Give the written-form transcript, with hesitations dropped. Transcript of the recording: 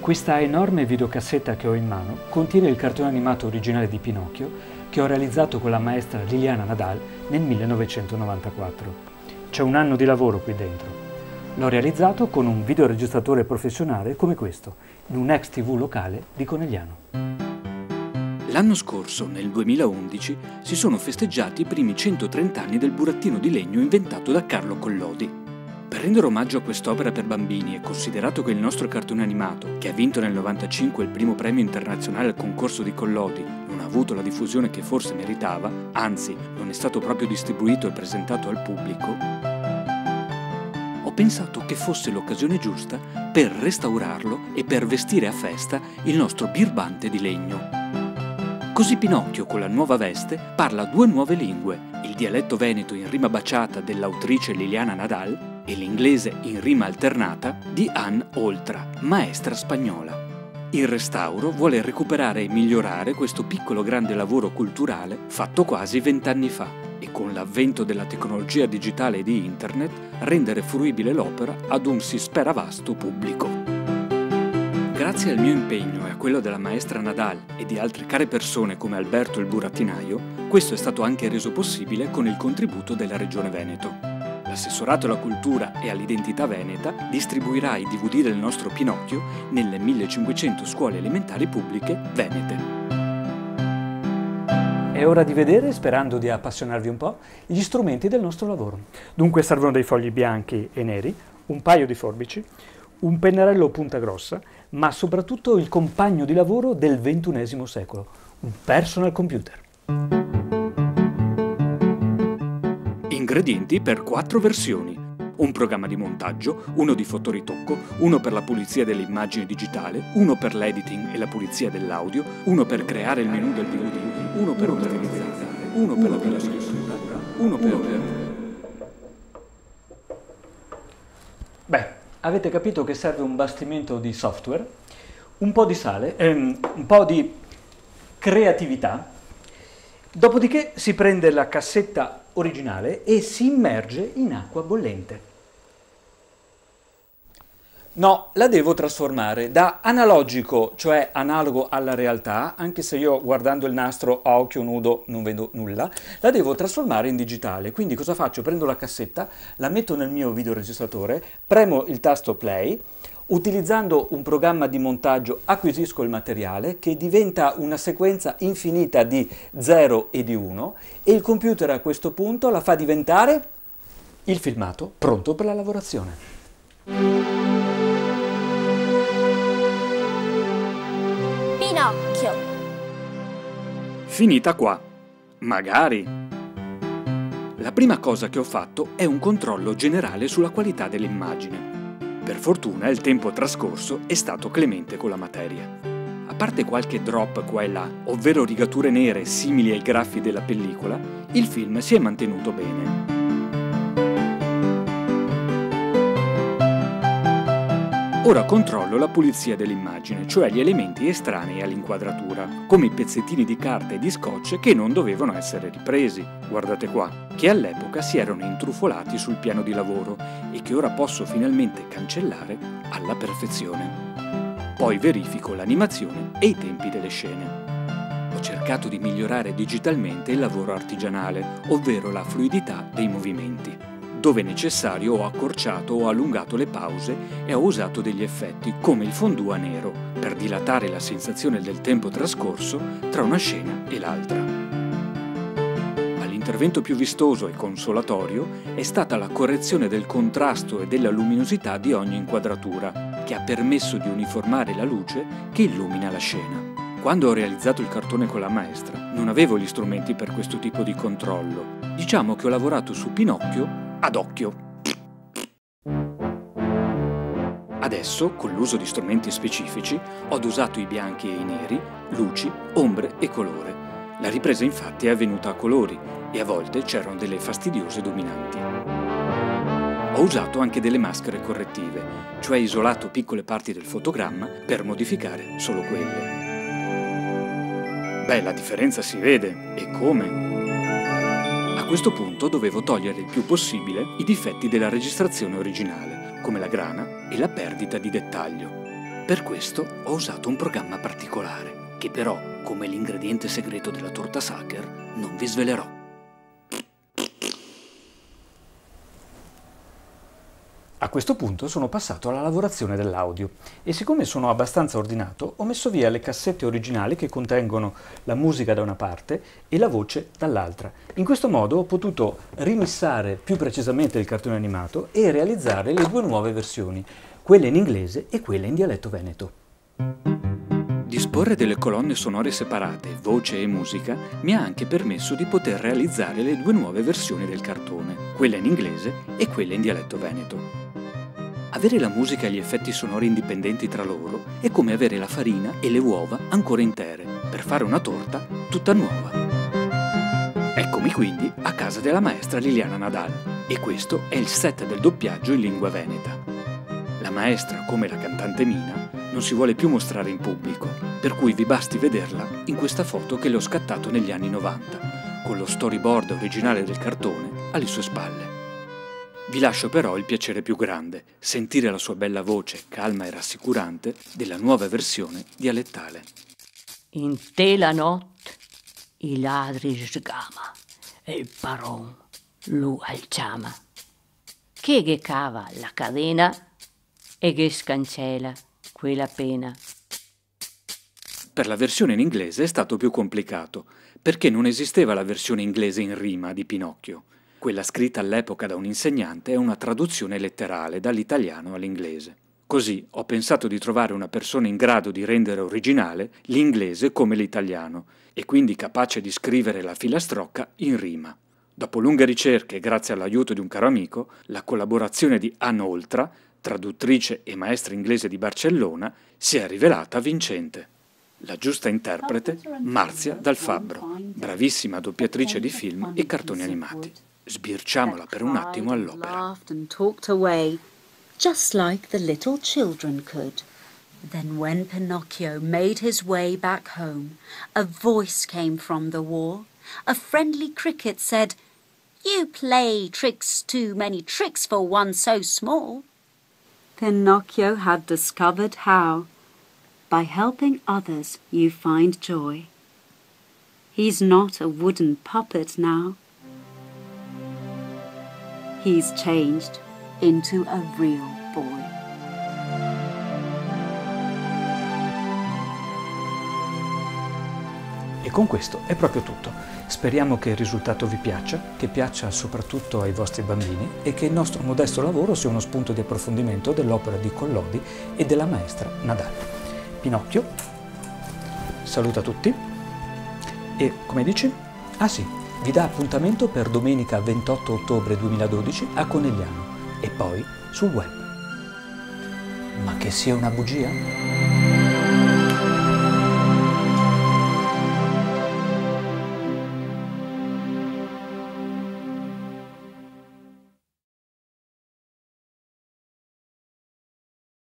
Questa enorme videocassetta che ho in mano contiene il cartone animato originale di Pinocchio che ho realizzato con la maestra Liliana Nadal nel 1994. C'è un anno di lavoro qui dentro. L'ho realizzato con un videoregistratore professionale come questo, in un ex TV locale di Conegliano. L'anno scorso, nel 2011, si sono festeggiati i primi 130 anni del burattino di legno inventato da Carlo Collodi. Per rendere omaggio a quest'opera per bambini e considerato che il nostro cartone animato, che ha vinto nel 95 il primo premio internazionale al concorso di Collodi, non ha avuto la diffusione che forse meritava, anzi non è stato proprio distribuito e presentato al pubblico, ho pensato che fosse l'occasione giusta per restaurarlo e per vestire a festa il nostro birbante di legno. Così Pinocchio, con la nuova veste, parla due nuove lingue, il dialetto veneto in rima baciata dell'autrice Liliana Nadal e l'inglese in rima alternata di Ann Oltra, maestra spagnola. Il restauro vuole recuperare e migliorare questo piccolo grande lavoro culturale fatto quasi 20 anni fa e con l'avvento della tecnologia digitale e di internet rendere fruibile l'opera ad un si spera vasto pubblico. Grazie al mio impegno e a quello della maestra Nadal e di altre care persone come Alberto il burattinaio, questo è stato anche reso possibile con il contributo della Regione Veneto. L'assessorato alla cultura e all'identità veneta distribuirà i DVD del nostro Pinocchio nelle 1500 scuole elementari pubbliche venete. È ora di vedere, sperando di appassionarvi un po', gli strumenti del nostro lavoro. Dunque servono dei fogli bianchi e neri, un paio di forbici, un pennarello punta grossa, ma soprattutto il compagno di lavoro del XXI secolo, un personal computer. Ingredienti per 4 versioni. Un programma di montaggio, uno di fotoritocco, uno per la pulizia dell'immagine digitale, uno per l'editing e la pulizia dell'audio, uno per creare il menu del DVD, uno per masterizzare, uno per la videoscrittura, uno per... Beh, avete capito che serve un bastimento di software, un po' di sale, un po' di creatività, dopodiché si prende la cassetta originale e si immerge in acqua bollente. No, la devo trasformare da analogico, cioè analogo alla realtà, anche se io guardando il nastro a occhio nudo non vedo nulla, la devo trasformare in digitale. Quindi cosa faccio? Prendo la cassetta, la metto nel mio videoregistratore, premo il tasto play, utilizzando un programma di montaggio acquisisco il materiale che diventa una sequenza infinita di 0 e di 1 e il computer a questo punto la fa diventare il filmato pronto per la lavorazione. Pinocchio. Finita qua. Magari. La prima cosa che ho fatto è un controllo generale sulla qualità dell'immagine. Per fortuna il tempo trascorso è stato clemente con la materia. A parte qualche drop qua e là, ovvero rigature nere simili ai graffi della pellicola, il film si è mantenuto bene. Ora controllo la pulizia dell'immagine, cioè gli elementi estranei all'inquadratura, come i pezzettini di carta e di scotch che non dovevano essere ripresi, guardate qua, che all'epoca si erano intrufolati sul piano di lavoro e che ora posso finalmente cancellare alla perfezione. Poi verifico l'animazione e i tempi delle scene. Ho cercato di migliorare digitalmente il lavoro artigianale, ovvero la fluidità dei movimenti. Dove necessario ho accorciato o allungato le pause e ho usato degli effetti come il fondù a nero per dilatare la sensazione del tempo trascorso tra una scena e l'altra. Ma l'intervento più vistoso e consolatorio è stata la correzione del contrasto e della luminosità di ogni inquadratura, che ha permesso di uniformare la luce che illumina la scena. Quando ho realizzato il cartone con la maestra, non avevo gli strumenti per questo tipo di controllo. Diciamo che ho lavorato su Pinocchio ad occhio. Adesso, con l'uso di strumenti specifici, ho dosato i bianchi e i neri, luci, ombre e colore. La ripresa infatti è avvenuta a colori e a volte c'erano delle fastidiose dominanti. Ho usato anche delle maschere correttive, cioè isolato piccole parti del fotogramma per modificare solo quelle. Beh, la differenza si vede, e come? A questo punto dovevo togliere il più possibile i difetti della registrazione originale, come la grana e la perdita di dettaglio. Per questo ho usato un programma particolare, che però, come l'ingrediente segreto della torta Sacher, non vi svelerò. A questo punto sono passato alla lavorazione dell'audio e siccome sono abbastanza ordinato ho messo via le cassette originali che contengono la musica da una parte e la voce dall'altra. In questo modo ho potuto rimissare più precisamente il cartone animato e realizzare le due nuove versioni, quella in inglese e quella in dialetto veneto. Disporre delle colonne sonore separate, voce e musica, mi ha anche permesso di poter realizzare le due nuove versioni del cartone, quella in inglese e quella in dialetto veneto. Avere la musica e gli effetti sonori indipendenti tra loro è come avere la farina e le uova ancora intere, per fare una torta tutta nuova. Eccomi quindi a casa della maestra Liliana Nadal, e questo è il set del doppiaggio in lingua veneta. La maestra, come la cantante Mina, non si vuole più mostrare in pubblico, per cui vi basti vederla in questa foto che le ho scattato negli anni 90, con lo storyboard originale del cartone alle sue spalle. Vi lascio però il piacere più grande, sentire la sua bella voce, calma e rassicurante, della nuova versione dialettale. In te la notte i ladri sgama e il paron lu alciama. Che cava la cadena e che scancela quella pena. Per la versione in inglese è stato più complicato, perché non esisteva la versione inglese in rima di Pinocchio. Quella scritta all'epoca da un insegnante è una traduzione letterale dall'italiano all'inglese. Così ho pensato di trovare una persona in grado di rendere originale l'inglese come l'italiano e quindi capace di scrivere la filastrocca in rima. Dopo lunghe ricerche e grazie all'aiuto di un caro amico, la collaborazione di Anne Oltra, traduttrice e maestra inglese di Barcellona, si è rivelata vincente. La giusta interprete, Marzia Dal Fabbro, bravissima doppiatrice di film e cartoni animati. Sbirciamola per un attimo all'opera. Just like the little children could. Then when Pinocchio made his way back home, a voice came from the wall. A friendly cricket said, "You play tricks too many tricks for one so small." Pinocchio had discovered how. By helping others you find joy. He's not a wooden puppet now. He's changed into a real boy. E con questo è proprio tutto. Speriamo che il risultato vi piaccia, che piaccia soprattutto ai vostri bambini e che il nostro modesto lavoro sia uno spunto di approfondimento dell'opera di Collodi e della maestra Nadal. Pinocchio saluta tutti e, come dici? Ah sì, vi dà appuntamento per domenica 28 ottobre 2012 a Conegliano e poi sul web. Ma che sia una bugia?